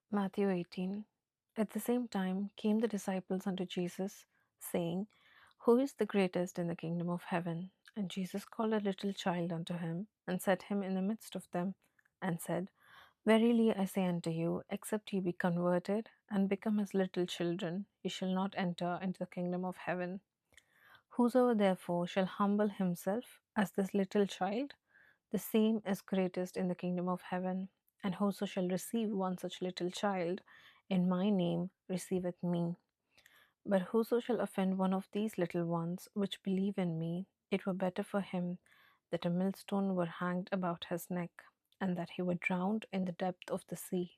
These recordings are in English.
Matthew 18. At the same time came the disciples unto Jesus, saying, Who is the greatest in the kingdom of heaven? And Jesus called a little child unto him, and set him in the midst of them, and said, Verily I say unto you, except ye be converted, and become as little children, ye shall not enter into the kingdom of heaven. Whoso therefore shall humble himself as this little child, the same is greatest in the kingdom of heaven. And whoso shall receive one such little child in my name receiveth me. But whoso shall offend one of these little ones which believe in me, it were better for him that a millstone were hanged about his neck, and that he were drowned in the depth of the sea.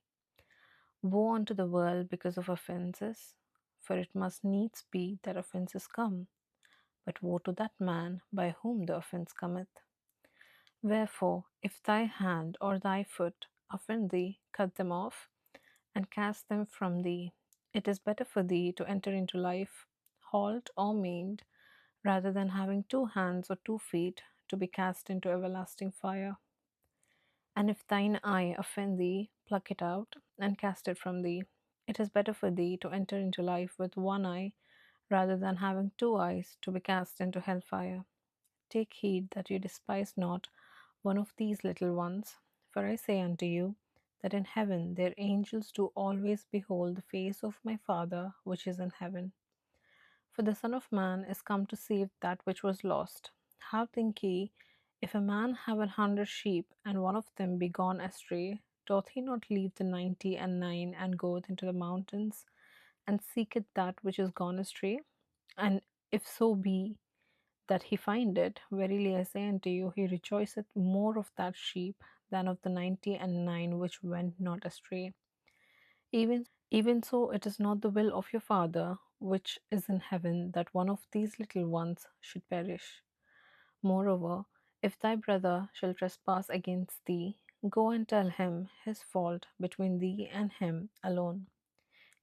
Woe unto the world because of offences, for it must needs be that offences come. But woe to that man by whom the offence cometh. Wherefore, if thy hand or thy foot offend thee, cut them off, and cast them from thee. It is better for thee to enter into life halt or maimed, rather than having 2 hands or 2 feet to be cast into everlasting fire. And if thine eye offend thee, pluck it out, and cast it from thee. It is better for thee to enter into life with 1 eye, rather than having 2 eyes to be cast into hellfire. Take heed that you despise not one of these little ones. For I say unto you, that in heaven their angels do always behold the face of my Father which is in heaven. For the Son of Man is come to save that which was lost. How think ye, if a man have 100 sheep, and one of them be gone astray, doth he not leave the 99 and goeth into the mountains, and seeketh that which is gone astray? And if so be that he find it, verily I say unto you, he rejoiceth more of that sheep than of the 99 which went not astray. Even so, it is not the will of your Father which is in heaven that one of these little ones should perish. Moreover, if thy brother shall trespass against thee, go and tell him his fault between thee and him alone.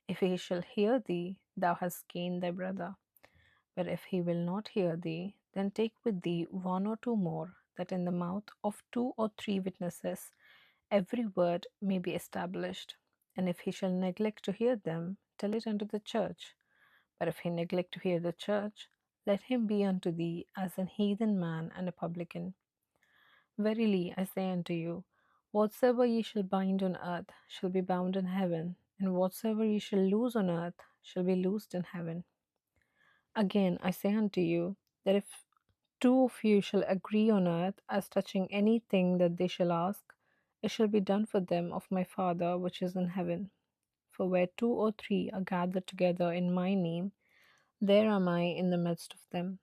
If he shall hear thee, thou hast gained thy brother. But if he will not hear thee, then take with thee 1 or 2 more, that in the mouth of 2 or 3 witnesses every word may be established. And if he shall neglect to hear them, tell it unto the church. But if he neglect to hear the church, let him be unto thee as an heathen man and a publican. Verily I say unto you, whatsoever ye shall bind on earth shall be bound in heaven, and whatsoever ye shall loose on earth shall be loosed in heaven. Again I say unto you, that if 2 of you shall agree on earth as touching anything that they shall ask, it shall be done for them of my Father which is in heaven. For where 2 or 3 are gathered together in my name, there am I in the midst of them.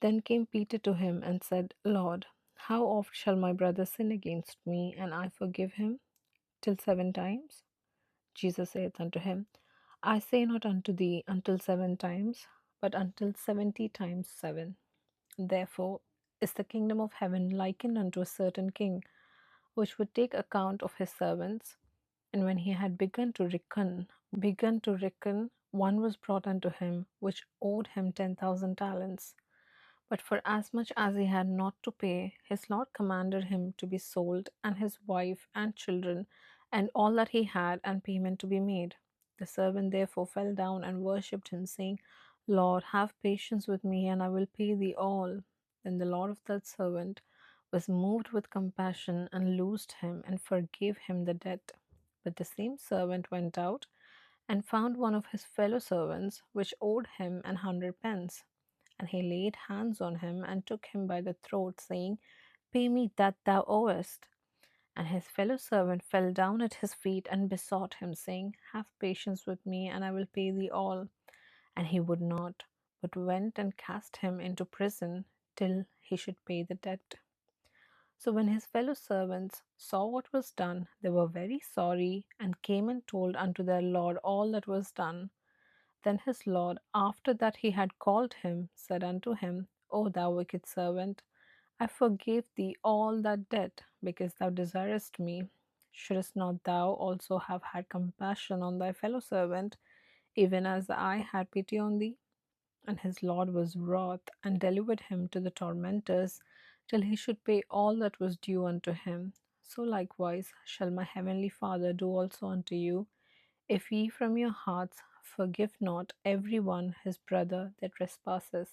Then came Peter to him and said, Lord, how oft shall my brother sin against me, and I forgive him? Till 7 times? Jesus saith unto him, I say not unto thee until 7 times, but until 70 times 7. Therefore is the kingdom of heaven likened unto a certain king, which would take account of his servants. And when he had begun to reckon, one was brought unto him, which owed him 10,000 talents. But for as much as he had not to pay, his lord commanded him to be sold, and his wife and children, and all that he had, and payment to be made. The servant therefore fell down and worshipped him, saying, Lord, have patience with me, and I will pay thee all. Then the lord of that servant was moved with compassion, and loosed him, and forgave him the debt. But the same servant went out, and found one of his fellow servants, which owed him 100 pence. And he laid hands on him, and took him by the throat, saying, Pay me that thou owest. And his fellow servant fell down at his feet, and besought him, saying, Have patience with me, and I will pay thee all. And he would not, but went and cast him into prison till he should pay the debt. So when his fellow servants saw what was done, they were very sorry, and came and told unto their lord all that was done. Then his lord, after that he had called him, said unto him, O thou wicked servant, I forgave thee all that debt, because thou desirest me. Shouldest not thou also have had compassion on thy fellow servant, even as I had pity on thee? And his lord was wroth, and delivered him to the tormentors, till he should pay all that was due unto him. so likewise shall my heavenly Father do also unto you, if ye from your hearts forgive not every one his brother that trespasses.